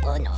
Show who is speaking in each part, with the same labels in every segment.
Speaker 1: Oh no.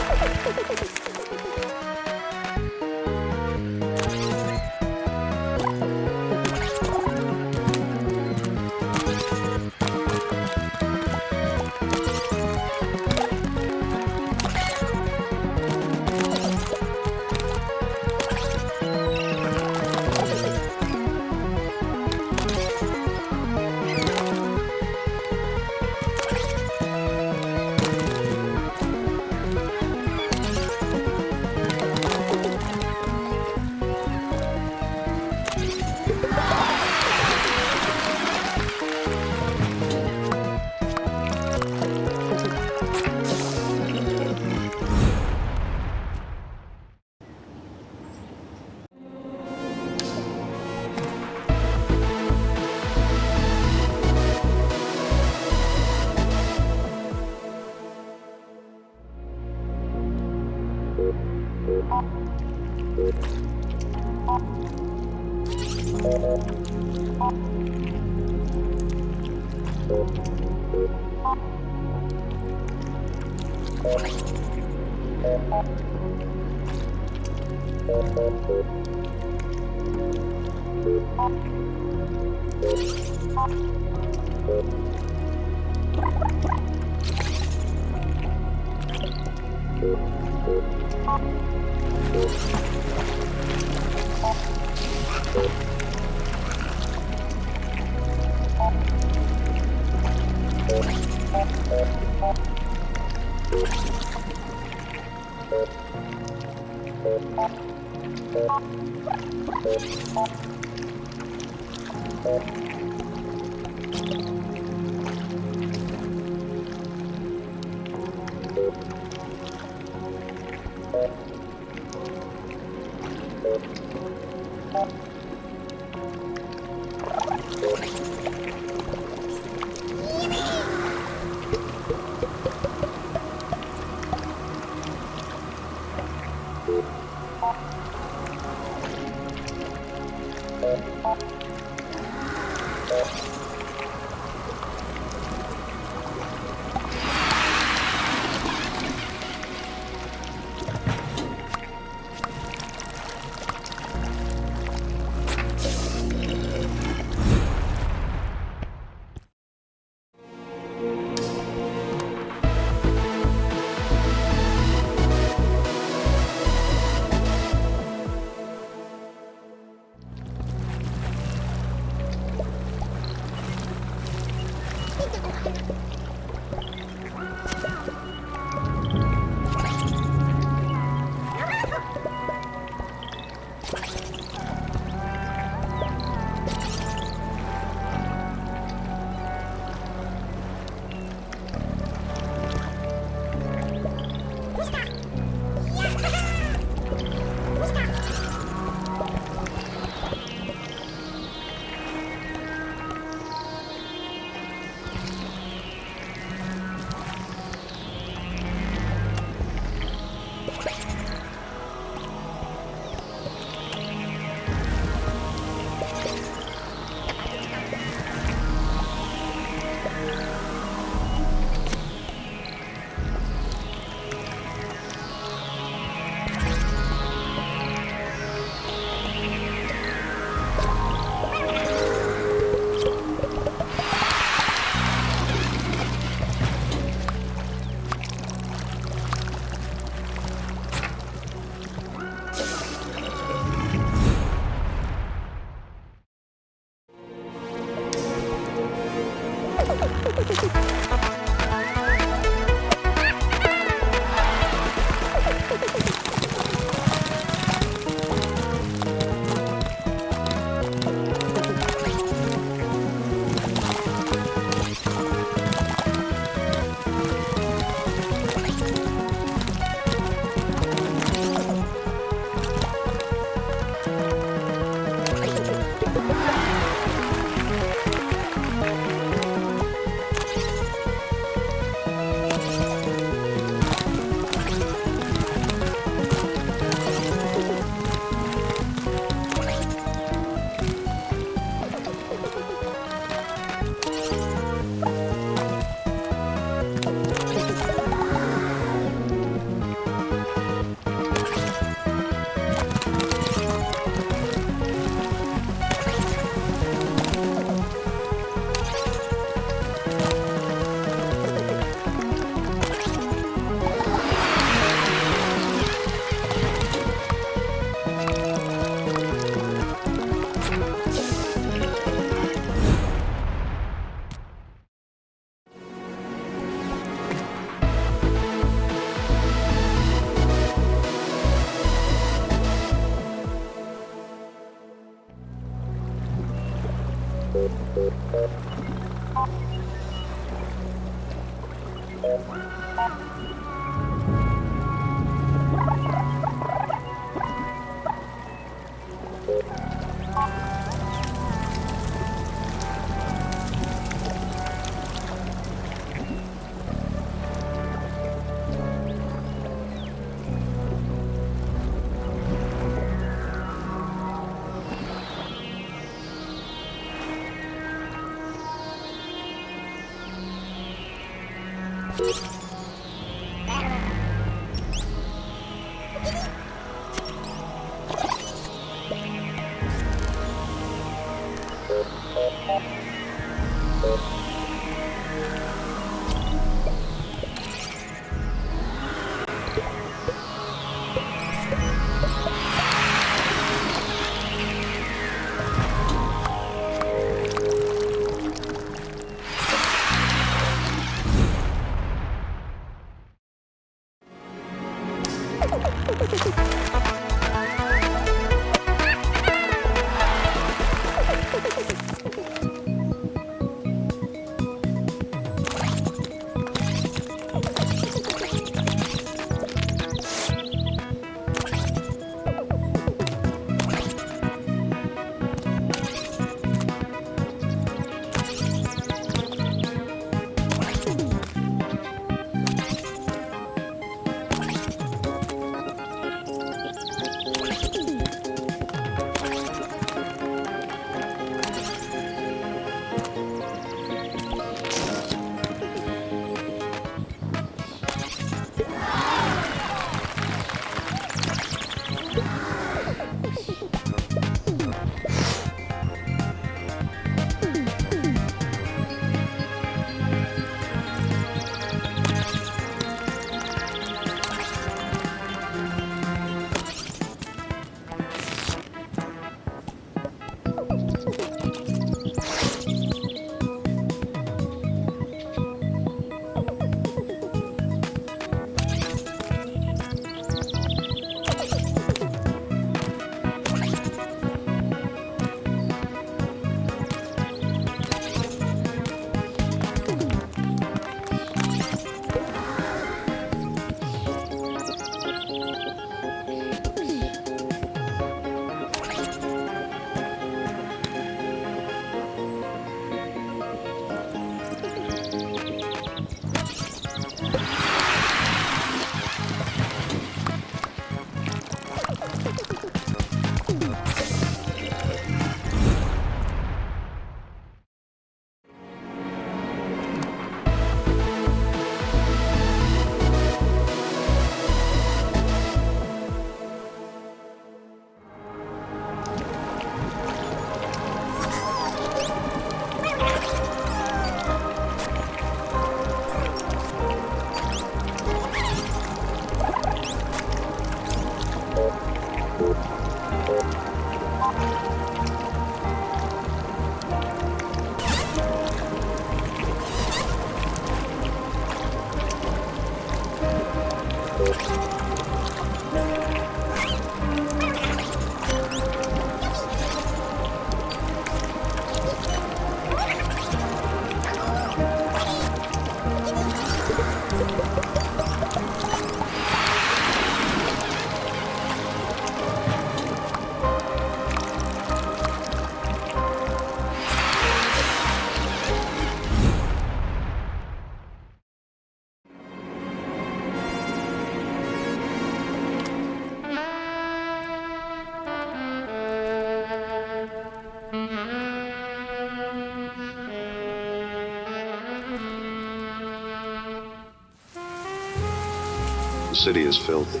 Speaker 1: The city is filthy.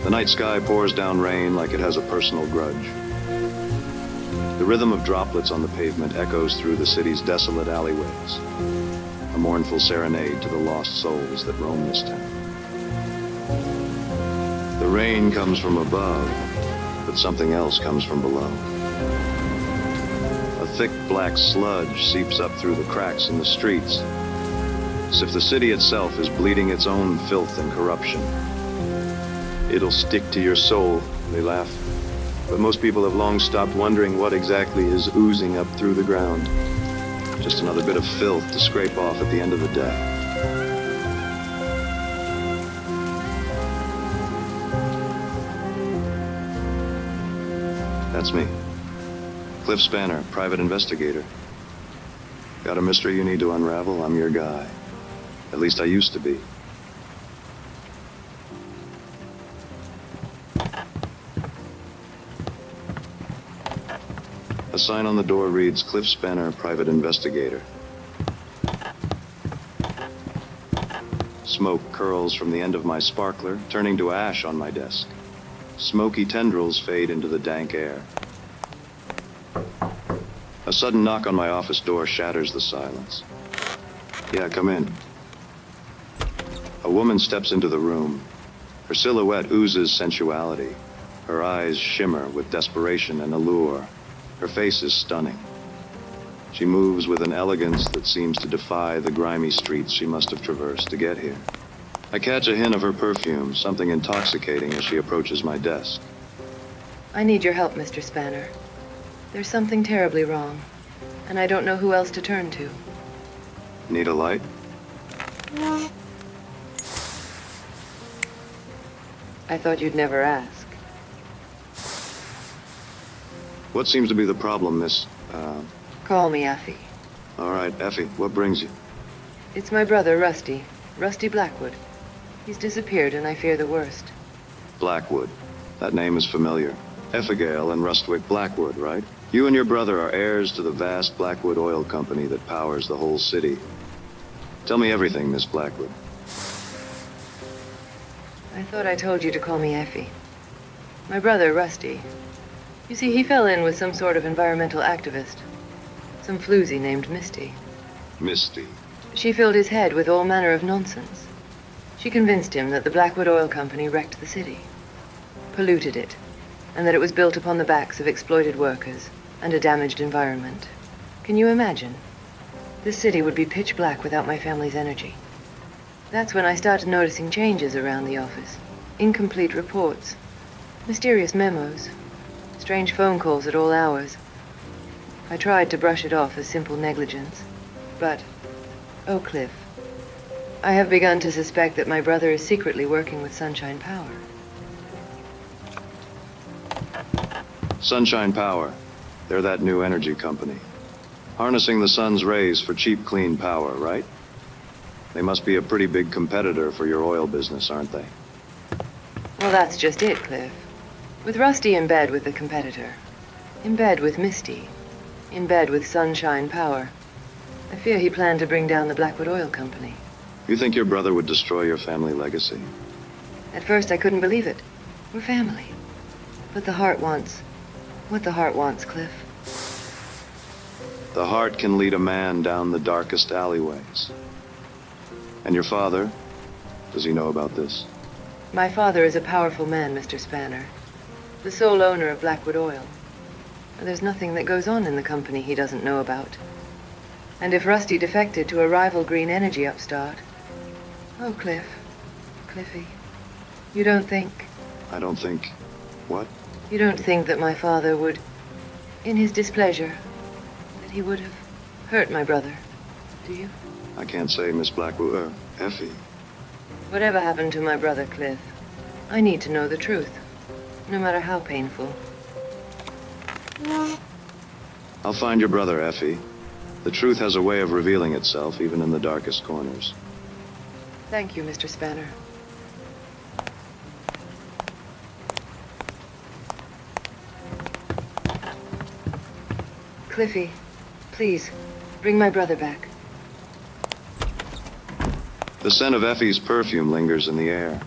Speaker 1: The night sky pours down rain like it has a personal grudge. The rhythm of droplets on the pavement echoes through the city's desolate alleyways, a mournful serenade to the lost souls that roam this town. The rain comes from above, but something else comes from below. A thick black sludge seeps up through the cracks in the streets, as if the city itself is bleeding its own filth and corruption. It'll stick to your soul, they laugh. But most people have long stopped wondering what exactly is oozing up through the ground. Just another bit of filth to scrape off at the end of the day. That's me. Cliff Spanner, private investigator. Got a mystery you need to unravel? I'm your guy. At least I used to be. A sign on the door reads, Cliff Spanner, private investigator. Smoke curls from the end of my sparkler, turning to ash on my desk. Smoky tendrils fade into the dank air. A sudden knock on my office door shatters the silence. Yeah, come in. A woman steps into the room. Her silhouette oozes sensuality. Her eyes shimmer with desperation and allure. Her face is stunning. She moves with an elegance that seems to defy the grimy streets she must have traversed to get here. I catch a hint of her perfume, something intoxicating as she approaches my desk.
Speaker 2: I need your help, Mr. Spanner. There's something terribly wrong, and I don't know who else to turn to.
Speaker 1: Need a light?
Speaker 2: I thought you'd never ask.
Speaker 1: What seems to be the problem, Miss,
Speaker 2: Call me Effie.
Speaker 1: All right, Effie, what brings you?
Speaker 2: It's my brother, Rusty Blackwood. He's disappeared, and I fear the worst.
Speaker 1: Blackwood. That name is familiar. Effigail and Rustwick Blackwood, right? You and your brother are heirs to the vast Blackwood oil company that powers the whole city. Tell me everything, Miss Blackwood.
Speaker 2: I thought I told you to call me Effie. My brother, Rusty. You see, he fell in with some sort of environmental activist. Some floozy named Misty.
Speaker 1: Misty.
Speaker 2: She filled his head with all manner of nonsense. She convinced him that the Blackwood Oil Company wrecked the city, polluted it, and that it was built upon the backs of exploited workers and a damaged environment. Can you imagine? This city would be pitch black without my family's energy. That's when I started noticing changes around the office. Incomplete reports, mysterious memos, strange phone calls at all hours. I tried to brush it off as simple negligence, but, oh, Cliff, I have begun to suspect that my brother is secretly working with Sunshine Power.
Speaker 1: Sunshine Power. They're that new energy company. Harnessing the sun's rays for cheap, clean power, right? They must be a pretty big competitor for your oil business, aren't they?
Speaker 2: Well, that's just it, Cliff. With Rusty in bed with the competitor, in bed with Misty, in bed with Sunshine Power, I fear he planned to bring down the Blackwood Oil Company.
Speaker 1: You think your brother would destroy your family legacy?
Speaker 2: At first, I couldn't believe it. We're family. But the heart wants what the heart wants, Cliff.
Speaker 1: The heart can lead a man down the darkest alleyways. And your father? Does he know about this?
Speaker 2: My father is a powerful man, Mr. Spanner. The sole owner of Blackwood Oil. There's nothing that goes on in the company he doesn't know about. And if Rusty defected to a rival green energy upstart... Oh, Cliffy, you don't think...
Speaker 1: I don't think... What?
Speaker 2: You don't think that my father would, in his displeasure, that he would have hurt my brother, do you?
Speaker 1: I can't say, Miss Blackwood, Effie.
Speaker 2: Whatever happened to my brother, Cliff, I need to know the truth, no matter how painful.
Speaker 1: I'll find your brother, Effie. The truth has a way of revealing itself, even in the darkest corners.
Speaker 2: Thank you, Mr. Spanner. Cliffy, please, bring my brother back.
Speaker 1: The scent of Effie's perfume lingers in the air.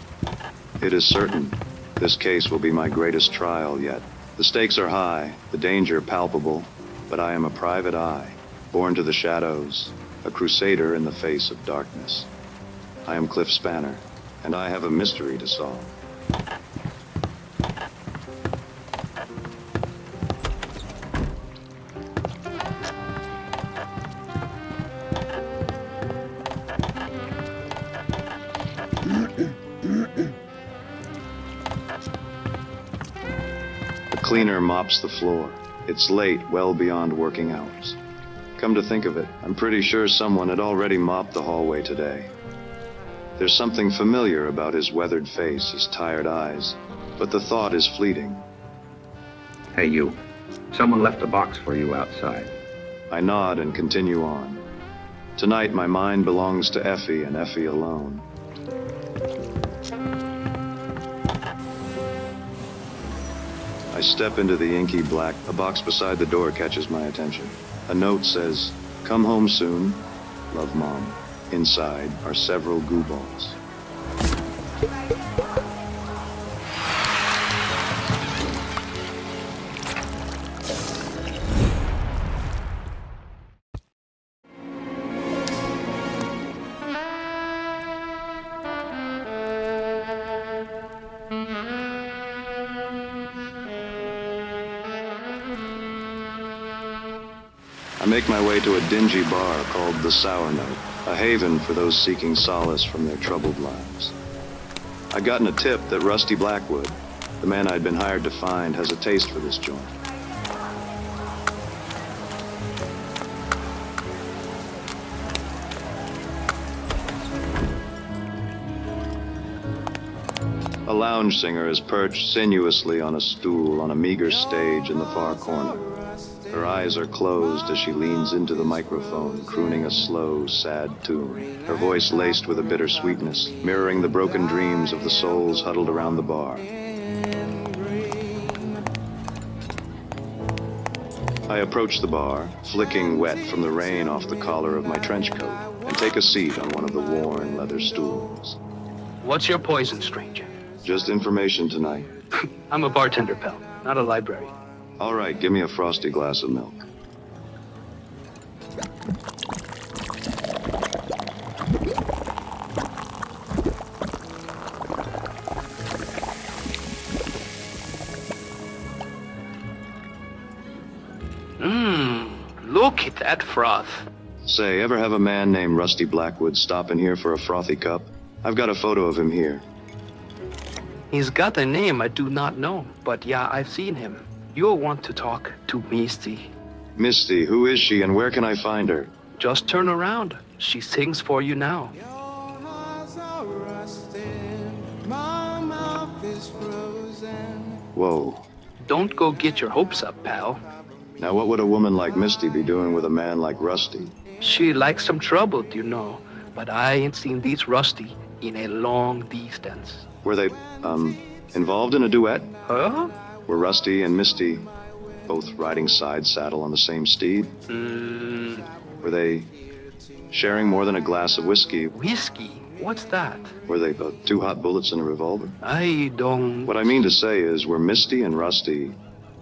Speaker 1: It is certain this case will be my greatest trial yet. The stakes are high, the danger palpable, but I am a private eye, born to the shadows, a crusader in the face of darkness. I am Cliff Spanner, and I have a mystery to solve. The cleaner mops the floor. It's late, well beyond working hours. Come to think of it, I'm pretty sure someone had already mopped the hallway today. There's something familiar about his weathered face, his tired eyes, but the thought is fleeting.
Speaker 3: Hey, you. Someone left a box for you outside.
Speaker 1: I nod and continue on. Tonight, my mind belongs to Effie and Effie alone. I step into the inky black. A box beside the door catches my attention. A note says, "Come home soon. Love, Mom." Inside are several goo balls. I make my way to a dingy bar called the Sour Note, a haven for those seeking solace from their troubled lives. I'd gotten a tip that Rusty Blackwood, the man I'd been hired to find, has a taste for this joint. A lounge singer is perched sinuously on a stool on a meager stage in the far corner. Her eyes are closed as she leans into the microphone, crooning a slow, sad tune, her voice laced with a bitter sweetness, mirroring the broken dreams of the souls huddled around the bar. I approach the bar, flicking wet from the rain off the collar of my trench coat, and take a seat on one of the worn leather stools.
Speaker 4: What's your poison, stranger?
Speaker 1: Just information tonight.
Speaker 4: I'm a bartender, pal, not a librarian.
Speaker 1: All right, give me a frosty glass of milk.
Speaker 4: Look at that froth.
Speaker 1: Say, ever have a man named Rusty Blackwood stop in here for a frothy cup? I've got a photo of him here.
Speaker 4: He's got a name I do not know, but yeah, I've seen him. You'll want to talk to Misty.
Speaker 1: Misty, who is she and where can I find her?
Speaker 4: Just turn around. She sings for you now.
Speaker 1: Whoa.
Speaker 4: Don't go get your hopes up, pal.
Speaker 1: Now what would a woman like Misty be doing with a man like Rusty?
Speaker 4: She likes some trouble, you know, but I ain't seen these Rusty in a long distance.
Speaker 1: Were they, involved in a duet?
Speaker 4: Huh?
Speaker 1: Were Rusty and Misty both riding side saddle on the same steed? Were they sharing more than a glass of whiskey?
Speaker 4: Whiskey? What's that?
Speaker 1: Were they both 2 hot bullets in a revolver?
Speaker 4: I don't...
Speaker 1: What I mean to say is, were Misty and Rusty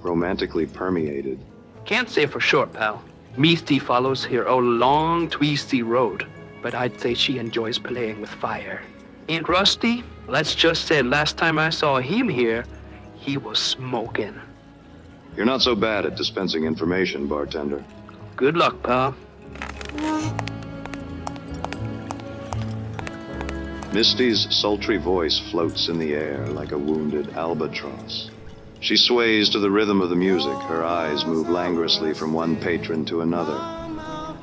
Speaker 1: romantically permeated?
Speaker 4: Can't say for sure, pal. Misty follows here a long, twisty road, but I'd say she enjoys playing with fire. And Rusty, let's just say last time I saw him here, he was smoking.
Speaker 1: You're not so bad at dispensing information, bartender.
Speaker 4: Good luck, pal.
Speaker 1: Misty's sultry voice floats in the air like a wounded albatross. She sways to the rhythm of the music. Her eyes move languorously from one patron to another,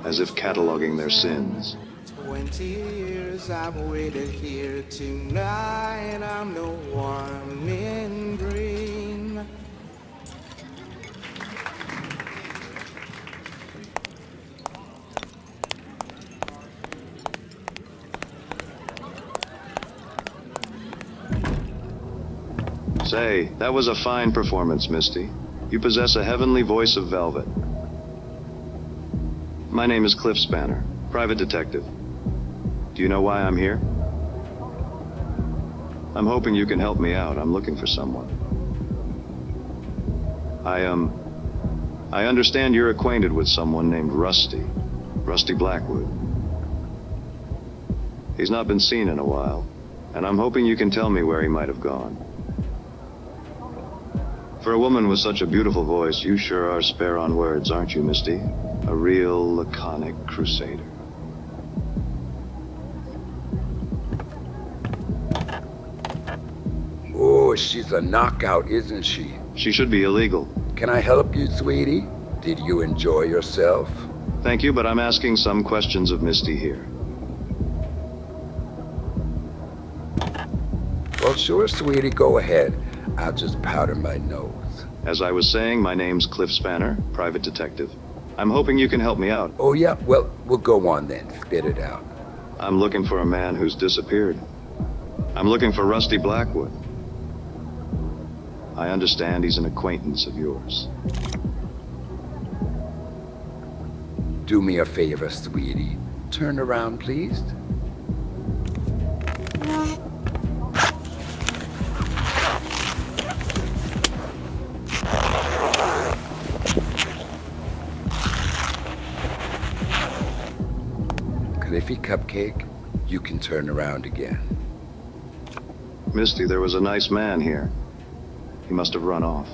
Speaker 1: as if cataloging their sins.
Speaker 5: 20 years I've waited here tonight. I'm the one in green.
Speaker 1: Say, that was a fine performance, Misty. You possess a heavenly voice of velvet. My name is Cliff Spanner, private detective. Do you know why I'm here? I'm hoping you can help me out. I'm looking for someone. I understand you're acquainted with someone named Rusty Blackwood. He's not been seen in a while, and I'm hoping you can tell me where he might have gone. For a woman with such a beautiful voice, you sure are spare on words, aren't you, Misty? A real laconic crusader.
Speaker 6: Oh, she's a knockout, isn't she?
Speaker 1: She should be illegal.
Speaker 6: Can I help you, sweetie? Did you enjoy yourself?
Speaker 1: Thank you, but I'm asking some questions of Misty here.
Speaker 6: Well, sure, sweetie, go ahead. I'll just powder my nose.
Speaker 1: As I was saying, my name's Cliff Spanner, private detective. I'm hoping you can help me out.
Speaker 6: Oh, yeah? Well, we'll go on then. Spit it out.
Speaker 1: I'm looking for a man who's disappeared. I'm looking for Rusty Blackwood. I understand he's an acquaintance of yours.
Speaker 6: Do me a favor, sweetie. Turn around, please. Cliffy Cupcake, you can turn around again.
Speaker 1: Misty, there was a nice man here. He must have run off.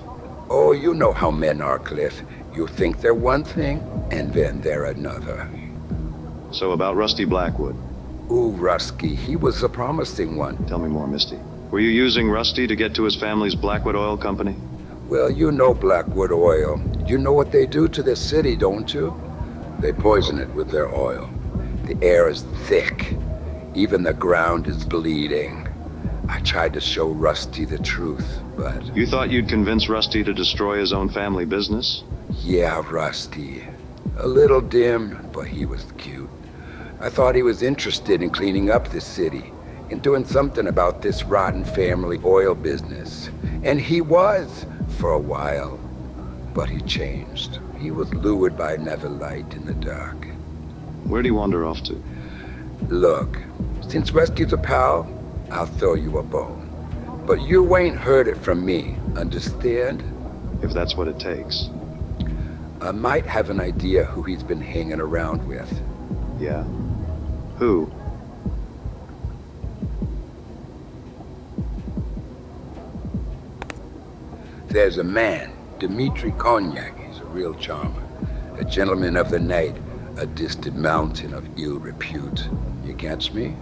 Speaker 6: Oh, you know how men are, Cliff. You think they're one thing, and then they're another.
Speaker 1: So about Rusty Blackwood.
Speaker 6: Ooh, Rusky, he was a promising one.
Speaker 1: Tell me more, Misty. Were you using Rusty to get to his family's Blackwood Oil Company?
Speaker 6: Well, you know Blackwood Oil. You know what they do to this city, don't you? They poison it with their oil. The air is thick. Even the ground is bleeding. I tried to show Rusty the truth, but...
Speaker 1: You thought you'd convince Rusty to destroy his own family business?
Speaker 6: Yeah, Rusty. A little dim, but he was cute. I thought he was interested in cleaning up this city, in doing something about this rotten family oil business. And he was, for a while. But he changed. He was lured by another light in the dark.
Speaker 1: Where'd he wander off to?
Speaker 6: Look, since Rescue's a pal, I'll throw you a bone. But you ain't heard it from me, understand?
Speaker 1: If that's what it takes.
Speaker 6: I might have an idea who he's been hanging around with.
Speaker 1: Yeah? Who?
Speaker 6: There's a man, Dmitri Konyak. He's a real charmer. A gentleman of the night, a distant mountain of ill repute. You catch me?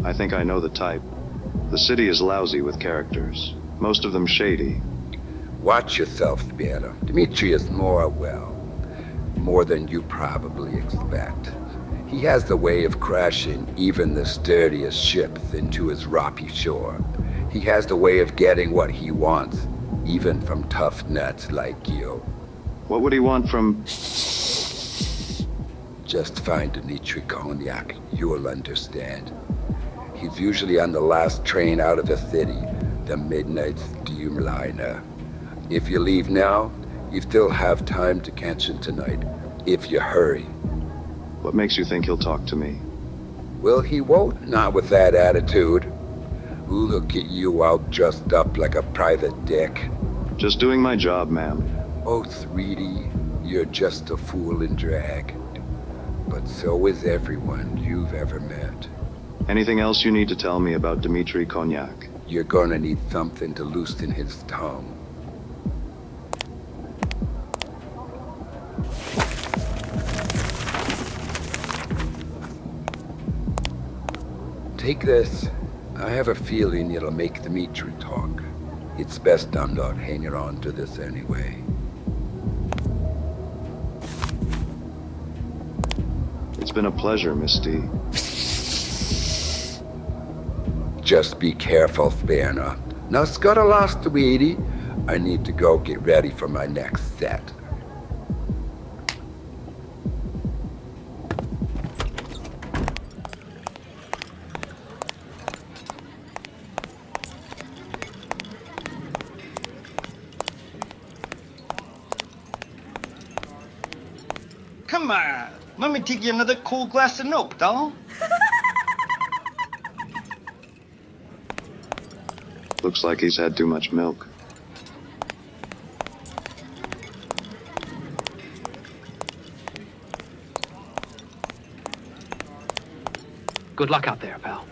Speaker 1: I think I know the type. The city is lousy with characters. Most of them shady.
Speaker 6: Watch yourself, Spanner. Dmitri is more than you probably expect. He has the way of crashing even the sturdiest ships into his rocky shore. He has the way of getting what he wants, even from tough nuts like you.
Speaker 1: What would he want from...
Speaker 6: Just find Dmitri Konyak. You'll understand. He's usually on the last train out of the city, the midnight steamliner. If you leave now, you still have time to catch him tonight, if you hurry.
Speaker 1: What makes you think he'll talk to me?
Speaker 6: Well, he won't, not with that attitude. Look at you all dressed up like a private dick.
Speaker 1: Just doing my job, ma'am.
Speaker 6: Oh, 3D, you're just a fool in drag. But so is everyone you've ever met.
Speaker 1: Anything else you need to tell me about Dmitri Konyak?
Speaker 6: You're gonna need something to loosen his tongue. Take this. I have a feeling it'll make Dmitri talk. It's best I'm not hanging on to this anyway.
Speaker 1: It's been a pleasure, Miss D.
Speaker 6: Just be careful, Spanner. Now, scuttle lost, sweetie. I need to go get ready for my next set.
Speaker 7: Come on, let me take you another cool glass of milk, doll.
Speaker 1: Looks like he's had too much milk.
Speaker 4: Good luck out there, pal.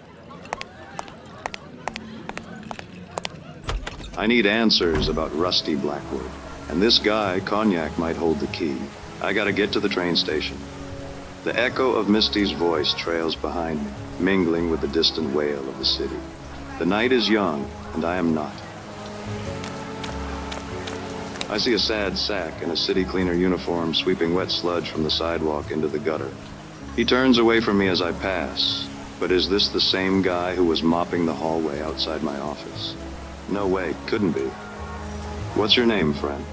Speaker 1: I need answers about Rusty Blackwood. And this guy, Cognac, might hold the key. I gotta get to the train station. The echo of Misty's voice trails behind me, mingling with the distant wail of the city. The night is young, and I am not. I see a sad sack in a city cleaner uniform sweeping wet sludge from the sidewalk into the gutter. He turns away from me as I pass, but is this the same guy who was mopping the hallway outside my office? No way, couldn't be. What's your name, friend?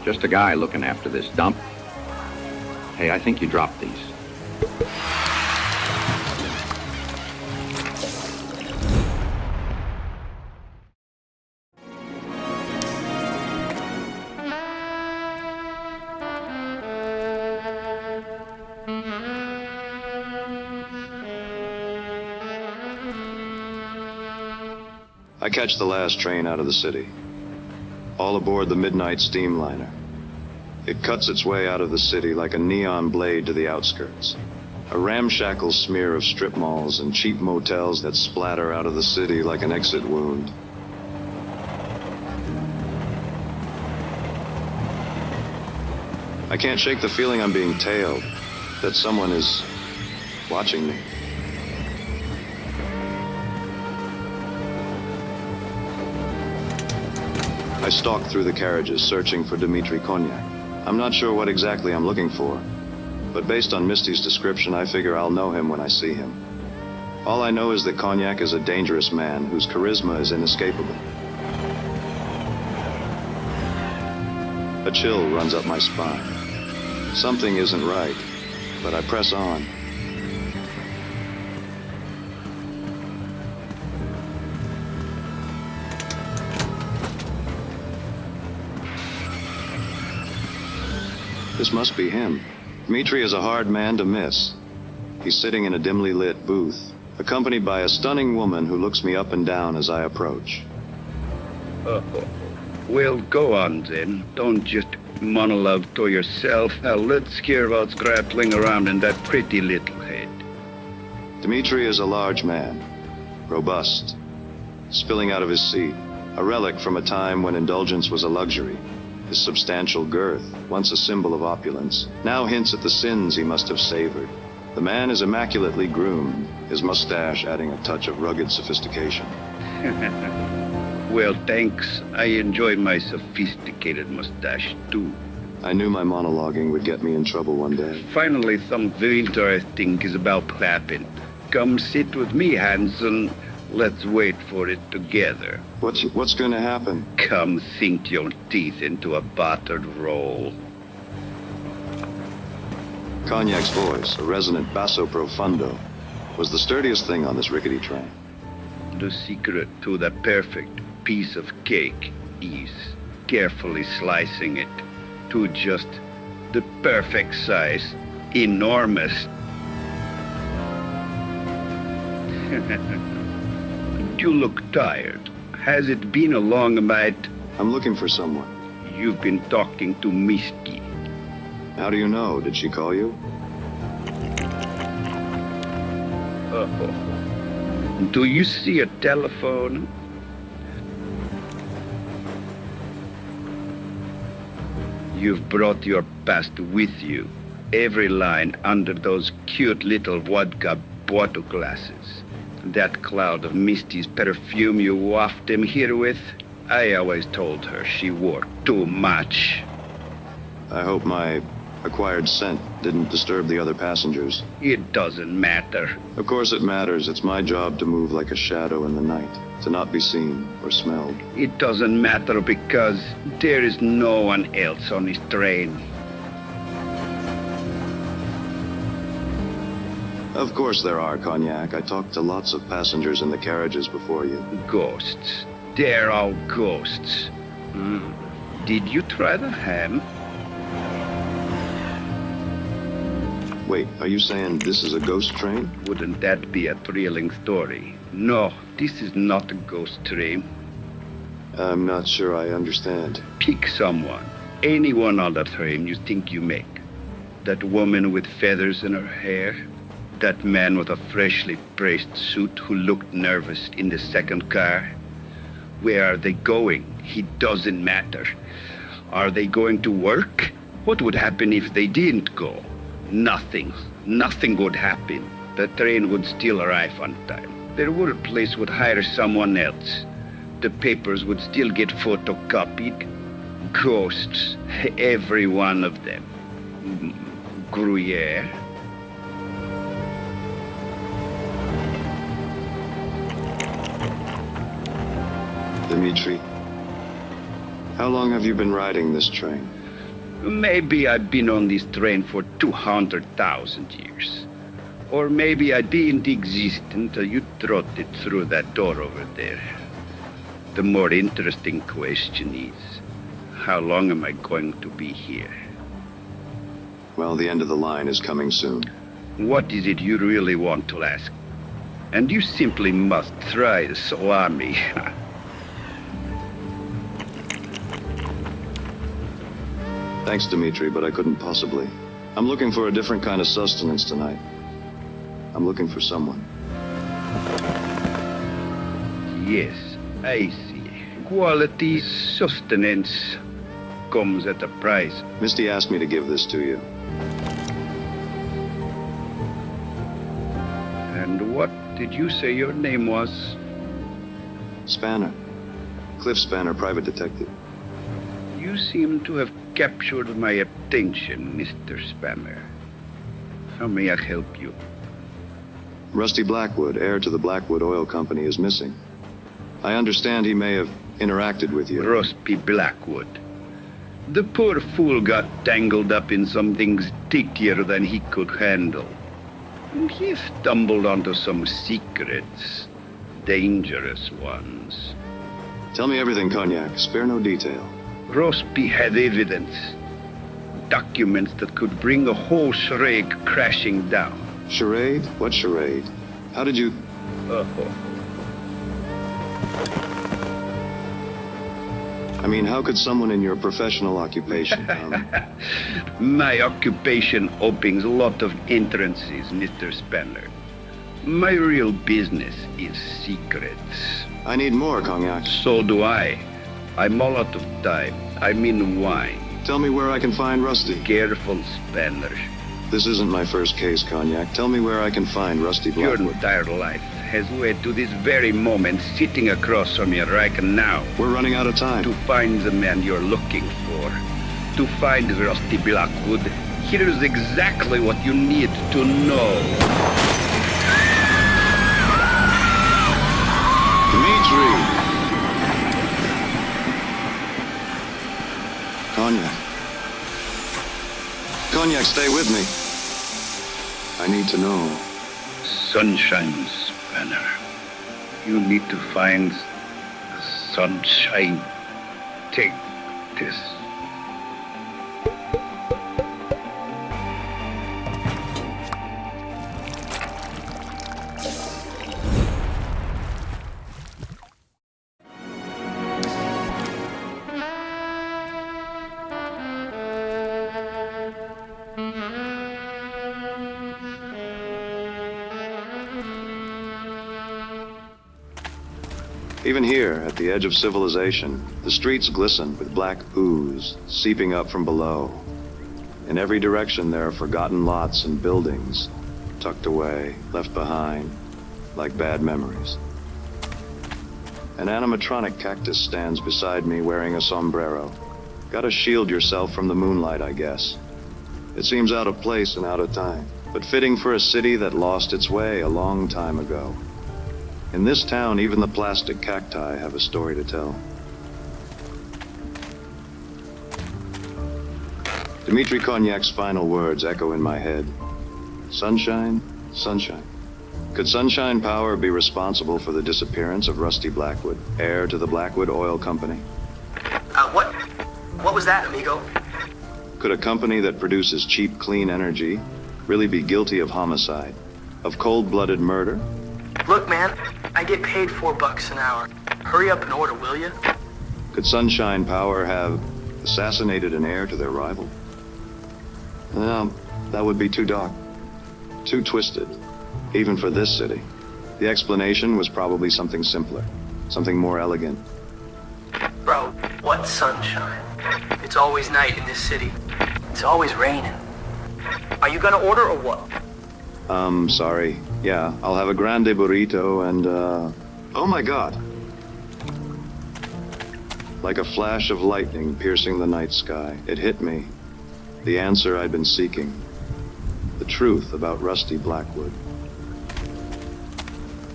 Speaker 3: Just a guy looking after this dump. Hey, I think you dropped these.
Speaker 1: I catch the last train out of the city. All aboard the midnight steamliner. It cuts its way out of the city like a neon blade to the outskirts. A ramshackle smear of strip malls and cheap motels that splatter out of the city like an exit wound. I can't shake the feeling I'm being tailed, that someone is watching me. I stalk through the carriages, searching for Dmitri Konyak. I'm not sure what exactly I'm looking for, but based on Misty's description, I figure I'll know him when I see him. All I know is that Konyak is a dangerous man whose charisma is inescapable. A chill runs up my spine. Something isn't right, but I press on. This must be him. Dmitri is a hard man to miss. He's sitting in a dimly lit booth, accompanied by a stunning woman who looks me up and down as I approach.
Speaker 8: Well, go on then. Don't just monologue to yourself. Now let's hear what's grappling around in that pretty little head.
Speaker 1: Dmitri is a large man, robust, spilling out of his seat, a relic from a time when indulgence was a luxury. His substantial girth, once a symbol of opulence, now hints at the sins he must have savored. The man is immaculately groomed, his mustache adding a touch of rugged sophistication.
Speaker 8: Well, thanks. I enjoy my sophisticated mustache, too.
Speaker 1: I knew my monologuing would get me in trouble one day.
Speaker 8: Finally, something interesting is about to happen. Come sit with me, Hanson. Let's wait for it together.
Speaker 1: What's going to happen?
Speaker 8: Come sink your teeth into a buttered roll.
Speaker 1: Cognac's voice, a resonant basso profundo, was the sturdiest thing on this rickety train.
Speaker 8: The secret to the perfect piece of cake is carefully slicing it to just the perfect size. Enormous. You look tired. Has it been a long night?
Speaker 1: I'm looking for someone.
Speaker 8: You've been talking to Misty.
Speaker 1: How do you know? Did she call you?
Speaker 8: Do you see a telephone? You've brought your past with you. Every line under those cute little vodka bottle glasses. That cloud of Misty's perfume you waft him here with. I always told her she wore too much.
Speaker 1: I hope my acquired scent didn't disturb the other passengers.
Speaker 8: It doesn't matter.
Speaker 1: Of course it matters. It's my job to move like a shadow in the night, to not be seen or smelled.
Speaker 8: It doesn't matter because there is no one else on this train.
Speaker 1: Of course there are, Cognac. I talked to lots of passengers in the carriages before you.
Speaker 8: Ghosts. They're all ghosts. Did you try the ham?
Speaker 1: Wait, are you saying this is a ghost train?
Speaker 8: Wouldn't that be a thrilling story? No, this is not a ghost train.
Speaker 1: I'm not sure I understand.
Speaker 8: Pick someone. Anyone on the train you think you make. That woman with feathers in her hair. That man with a freshly pressed suit who looked nervous in the second car. Where are they going? It doesn't matter. Are they going to work? What would happen if they didn't go? Nothing. Nothing would happen. The train would still arrive on time. Their workplace would hire someone else. The papers would still get photocopied. Ghosts. Every one of them. Gruyere.
Speaker 1: Dimitri, how long have you been riding this train?
Speaker 8: Maybe I've been on this train for 200,000 years. Or maybe I didn't exist until you trotted through that door over there. The more interesting question is, how long am I going to be here?
Speaker 1: Well, the end of the line is coming soon.
Speaker 8: What is it you really want to ask? And you simply must try the salami.
Speaker 1: Thanks, Dimitri, but I couldn't possibly. I'm looking for a different kind of sustenance tonight. I'm looking for someone.
Speaker 8: Yes, I see. Quality sustenance comes at a price.
Speaker 1: Misty asked me to give this to you.
Speaker 8: And what did you say your name was?
Speaker 1: Spanner. Cliff Spanner, private detective.
Speaker 8: You seem to have captured my attention, Mr. Spanner. How may I help you?
Speaker 1: Rusty Blackwood, heir to the Blackwood Oil Company, is missing. I understand he may have interacted with you.
Speaker 8: Rusty Blackwood. The poor fool got tangled up in something stickier than he could handle. He stumbled onto some secrets, dangerous ones.
Speaker 1: Tell me everything, Cognac. Spare no detail.
Speaker 8: Rosby had evidence. Documents that could bring a whole charade crashing down.
Speaker 1: Charade? What charade? How did you... I mean, how could someone in your professional occupation...
Speaker 8: My occupation opens a lot of entrances, Mr. Spanner. My real business is secrets.
Speaker 1: I need more, Cognac.
Speaker 8: So do I. I'm all out of time. I mean wine.
Speaker 1: Tell me where I can find Rusty.
Speaker 8: Careful, Spanner.
Speaker 1: This isn't my first case, Cognac. Tell me where I can find Rusty
Speaker 8: Your
Speaker 1: Blackwood.
Speaker 8: entire life has led to this very moment sitting across from you right now.
Speaker 1: We're running out of time.
Speaker 8: To find the man you're looking for. To find Rusty Blackwood. Here's exactly what you need to know.
Speaker 1: Dimitri! Cognac. Cognac, stay with me. I need to know.
Speaker 8: Sunshine, Spanner. You need to find the sunshine. Take
Speaker 3: practice.
Speaker 1: Even here, at the edge of civilization, the streets glisten with black ooze seeping up from below. In every direction there are forgotten lots and buildings, tucked away, left behind, like bad memories. An animatronic cactus stands beside me wearing a sombrero. Gotta shield yourself from the moonlight, I guess. It seems out of place and out of time, but fitting for a city that lost its way a long time ago. In this town, even the plastic cacti have a story to tell. Dmitri Kognac's final words echo in my head. Sunshine, sunshine. Could Sunshine Power be responsible for the disappearance of Rusty Blackwood, heir to the Blackwood Oil Company?
Speaker 9: What was that, amigo?
Speaker 1: Could a company that produces cheap, clean energy really be guilty of homicide, of cold-blooded murder?
Speaker 9: Look, man, I get paid $4 an hour. Hurry up and order, will you?
Speaker 1: Could Sunshine Power have assassinated an heir to their rival? No, that would be too dark, too twisted, even for this city. The explanation was probably something simpler, something more elegant.
Speaker 9: Bro, what sunshine? It's always night in this city. It's always raining. Are you gonna order or what?
Speaker 1: Sorry. Yeah, I'll have a grande burrito and, oh my God. Like a flash of lightning piercing the night sky, it hit me. The answer I'd been seeking. The truth about Rusty Blackwood.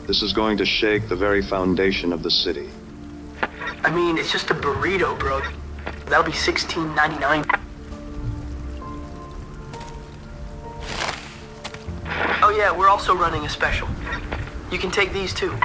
Speaker 1: This is going to shake the very foundation of the city.
Speaker 9: I mean, it's just a burrito, bro. That'll be $16.99. Oh yeah, we're also running a special. You can take these too.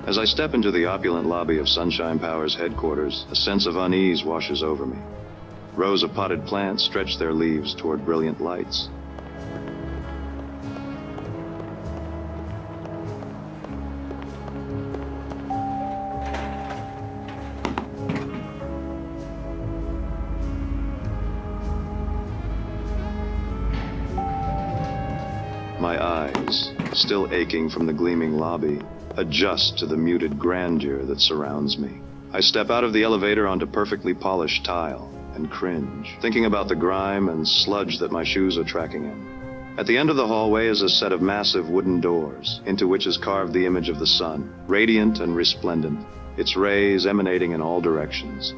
Speaker 1: As I step into the opulent lobby of Sunshine Power's headquarters, a sense of unease washes over me. Rows of potted plants stretch their leaves toward brilliant lights. My eyes, still aching from the gleaming lobby, adjust to the muted grandeur that surrounds me. I step out of the elevator onto perfectly polished tile and cringe, thinking about the grime and sludge that my shoes are tracking in. At the end of the hallway is a set of massive wooden doors, into which is carved the image of the sun, radiant and resplendent, its rays emanating in all directions.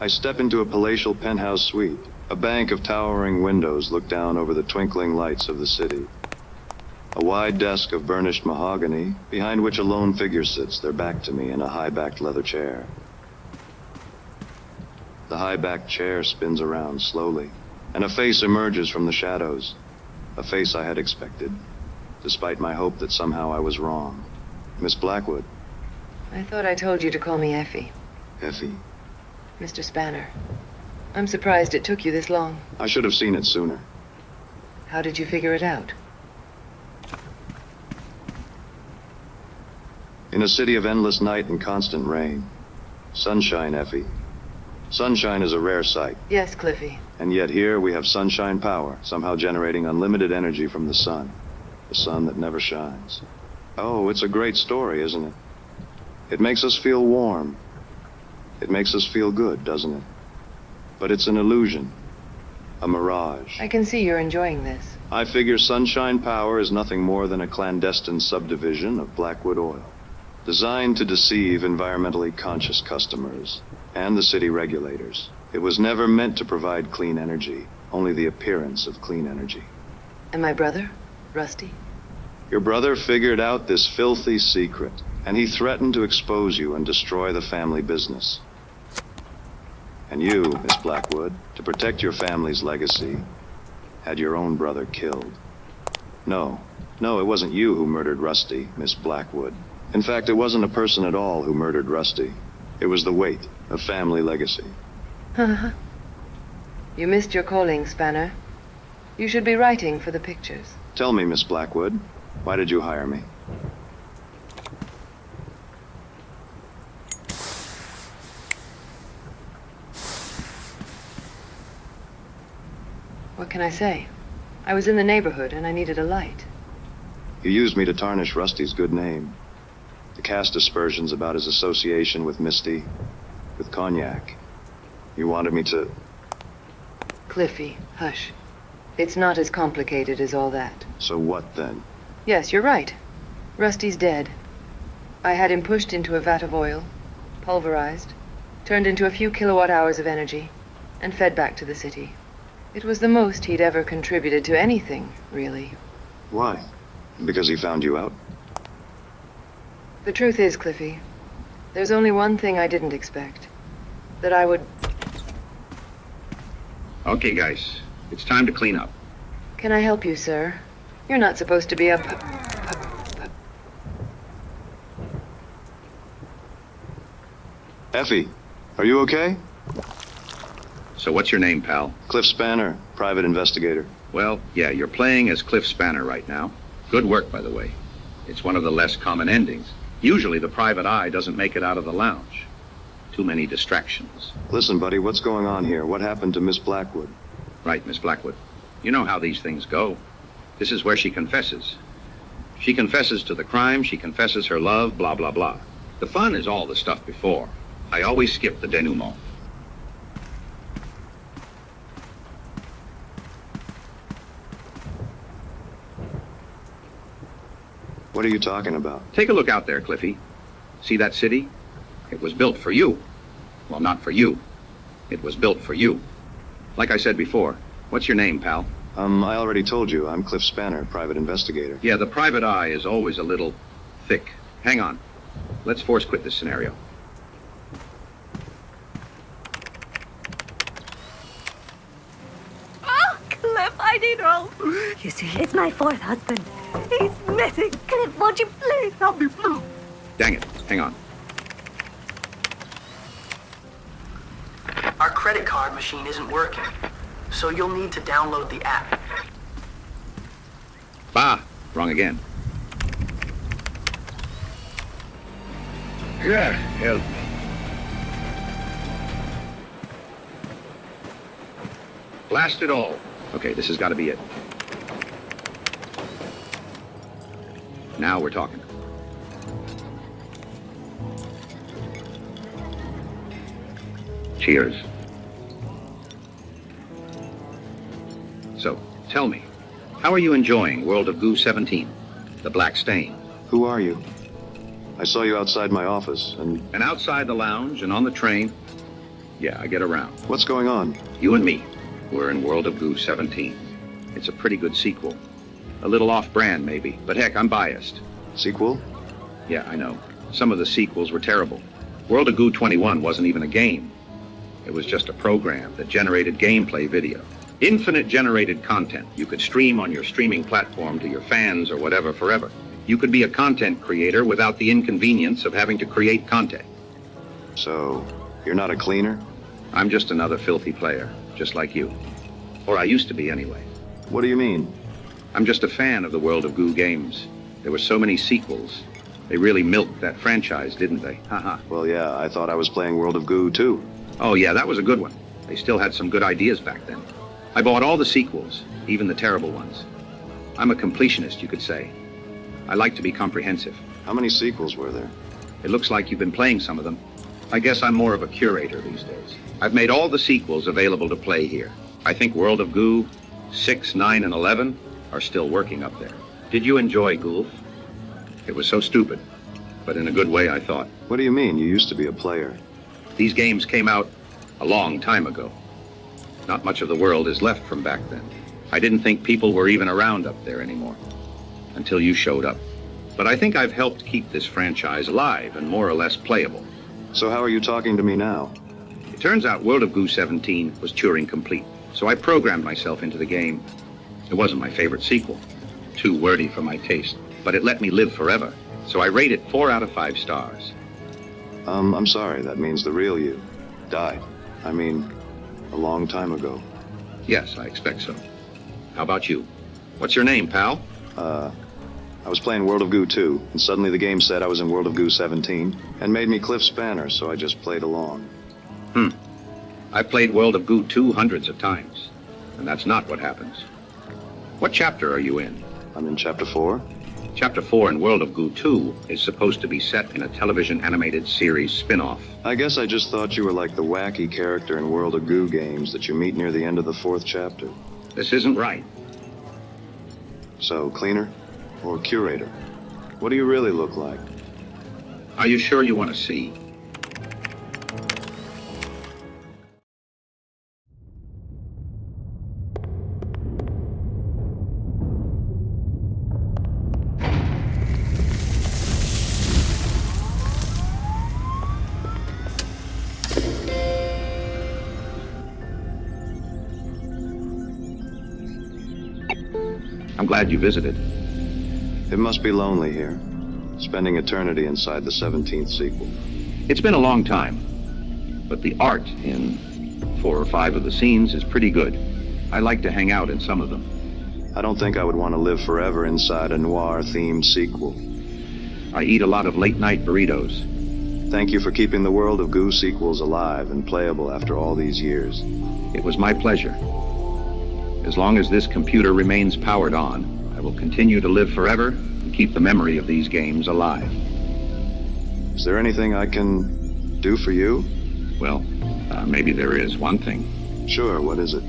Speaker 1: I step into a palatial penthouse suite. A bank of towering windows look down over the twinkling lights of the city. A wide desk of burnished mahogany, behind which a lone figure sits, their back to me in a high-backed leather chair. The high-backed chair spins around slowly, and a face emerges from the shadows. A face I had expected, despite my hope that somehow I was wrong. Miss Blackwood.
Speaker 2: I thought I told you to call me Effie.
Speaker 1: Effie.
Speaker 2: Mr. Spanner. I'm surprised it took you this long.
Speaker 1: I should have seen it sooner.
Speaker 2: How did you figure it out?
Speaker 1: In a city of endless night and constant rain. Sunshine, Effie. Sunshine is a rare sight.
Speaker 2: Yes, Cliffy.
Speaker 1: And yet here we have Sunshine Power, somehow generating unlimited energy from the sun. The sun that never shines. Oh, it's a great story, isn't it? It makes us feel warm. It makes us feel good, doesn't it? But it's an illusion. A mirage.
Speaker 2: I can see you're enjoying this.
Speaker 1: I figure Sunshine Power is nothing more than a clandestine subdivision of Blackwood Oil, designed to deceive environmentally conscious customers and the city regulators. It was never meant to provide clean energy, only the appearance of clean energy.
Speaker 2: And my brother, Rusty?
Speaker 1: Your brother figured out this filthy secret, and he threatened to expose you and destroy the family business. And you, Miss Blackwood, to protect your family's legacy, had your own brother killed. No, it wasn't you who murdered Rusty, Miss Blackwood. In fact, it wasn't a person at all who murdered Rusty. It was the weight of family legacy.
Speaker 2: You missed your calling, Spanner. You should be writing for the pictures.
Speaker 1: Tell me, Miss Blackwood, why did you hire me?
Speaker 2: What can I say? I was in the neighborhood and I needed a light.
Speaker 1: You used me to tarnish Rusty's good name, to cast aspersions about his association with Misty, with Cognac. You wanted me to...
Speaker 2: Cliffy, hush. It's not as complicated as all that.
Speaker 1: So what then?
Speaker 2: Yes, you're right. Rusty's dead. I had him pushed into a vat of oil, pulverized, turned into a few kilowatt hours of energy, and fed back to the city. It was the most he'd ever contributed to anything, really.
Speaker 1: Why? Because he found you out?
Speaker 2: The truth is, Cliffy, there's only one thing I didn't expect. That I would...
Speaker 3: Okay, guys. It's time to clean up.
Speaker 2: Can I help you, sir? You're not supposed to be up...
Speaker 1: Effie, are you okay?
Speaker 3: So what's your name, pal?
Speaker 1: Cliff Spanner, private investigator.
Speaker 3: Well, yeah, you're playing as Cliff Spanner right now. Good work, by the way. It's one of the less common endings. Usually the private eye doesn't make it out of the lounge. Too many distractions.
Speaker 1: Listen, buddy, what's going on here? What happened to Miss Blackwood?
Speaker 3: Right, Miss Blackwood. You know how these things go. This is where she confesses. She confesses to the crime, she confesses her love, blah, blah, blah. The fun is all the stuff before. I always skip the denouement.
Speaker 1: What are you talking about?
Speaker 3: Take a look out there, Cliffy. See that city? It was built for you. Well, not for you. It was built for you. Like I said before, what's your name, pal?
Speaker 1: I already told you. I'm Cliff Spanner, private investigator.
Speaker 3: Yeah, the private eye is always a little thick. Hang on. Let's force quit this scenario.
Speaker 10: Oh, Cliff, I need help. You see, it's my fourth husband. He's missing. Cliff, won't you please help me, please?
Speaker 3: Dang it. Hang on.
Speaker 9: Our credit card machine isn't working, so you'll need to download the app.
Speaker 3: Bah! Wrong again.
Speaker 8: God, help me.
Speaker 3: Blast it all. Okay, this has got to be it. Now we're talking. Cheers. So, tell me, how are you enjoying World of Goo 17? The Black Stain?
Speaker 1: Who are you? I saw you outside my office, and...
Speaker 3: And outside the lounge and on the train. Yeah, I get around.
Speaker 1: What's going on?
Speaker 3: You and me, we're in World of Goo 17. It's a pretty good sequel. A little off-brand, maybe, but heck, I'm biased.
Speaker 1: Sequel?
Speaker 3: Yeah, I know. Some of the sequels were terrible. World of Goo 21 wasn't even a game. It was just a program that generated gameplay video. Infinite generated content you could stream on your streaming platform to your fans or whatever forever. You could be a content creator without the inconvenience of having to create content.
Speaker 1: So, you're not a cleaner?
Speaker 3: I'm just another filthy player, just like you. Or I used to be anyway.
Speaker 1: What do you mean?
Speaker 3: I'm just a fan of the World of Goo games. There were so many sequels. They really milked that franchise, didn't they? Haha.
Speaker 1: Well, yeah, I thought I was playing World of Goo, too.
Speaker 3: Oh, yeah, that was a good one. They still had some good ideas back then. I bought all the sequels, even the terrible ones. I'm a completionist, you could say. I like to be comprehensive.
Speaker 1: How many sequels were there?
Speaker 3: It looks like you've been playing some of them. I guess I'm more of a curator these days. I've made all the sequels available to play here. I think World of Goo 6, 9, and 11 are still working up there. Did you enjoy Goof? It was so stupid, but in a good way, I thought.
Speaker 1: What do you mean? You used to be a player.
Speaker 3: These games came out a long time ago. Not much of the world is left from back then. I didn't think people were even around up there anymore, until you showed up. But I think I've helped keep this franchise alive and more or less playable.
Speaker 1: So how are you talking to me now?
Speaker 3: It turns out World of Goo 17 was Turing complete, so I programmed myself into the game. It wasn't my favorite sequel, too wordy for my taste, but it let me live forever, so I rate it 4 out of 5 stars.
Speaker 1: I'm sorry, that means the real you died. I mean, a long time ago.
Speaker 3: Yes, I expect so. How about you? What's your name, pal?
Speaker 1: I was playing World of Goo 2, and suddenly the game said I was in World of Goo 17, and made me Cliff Spanner, so I just played along.
Speaker 3: I've played World of Goo 2 hundreds of times, and that's not what happens. What chapter are you in?
Speaker 1: I'm in Chapter 4.
Speaker 3: Chapter 4 in World of Goo 2 is supposed to be set in a television animated series spin-off.
Speaker 1: I guess I just thought you were like the wacky character in World of Goo games that you meet near the end of the 4th chapter.
Speaker 3: This isn't right.
Speaker 1: So, cleaner? Or curator? What do you really look like?
Speaker 3: Are you sure you want to see? I'm glad you visited.
Speaker 1: It must be lonely here, spending eternity inside the 17th sequel.
Speaker 3: It's been a long time, but the art in 4 or 5 of the scenes is pretty good. I like to hang out in some of them.
Speaker 1: I don't think I would want to live forever inside a noir-themed sequel.
Speaker 3: I eat a lot of late-night burritos.
Speaker 1: Thank you for keeping the World of Goo sequels alive and playable after all these years.
Speaker 3: It was my pleasure. As long as this computer remains powered on, I will continue to live forever and keep the memory of these games alive.
Speaker 1: Is there anything I can do for you?
Speaker 3: Well, maybe there is one thing.
Speaker 1: Sure, what is it?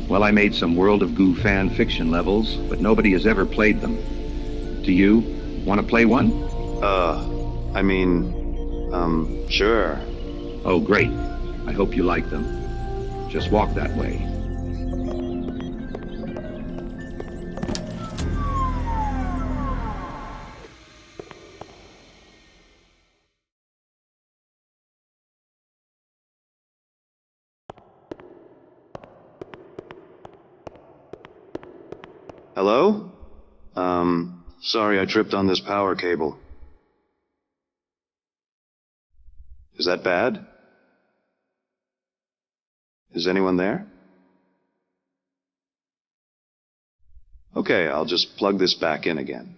Speaker 3: Well, I made some World of Goo fan fiction levels, but nobody has ever played them. Do you want to play one?
Speaker 1: Sure.
Speaker 3: Oh, great. I hope you like them. Just walk that way.
Speaker 1: Hello? Sorry I tripped on this power cable. Is that bad? Is anyone there? Okay, I'll just plug this back in again.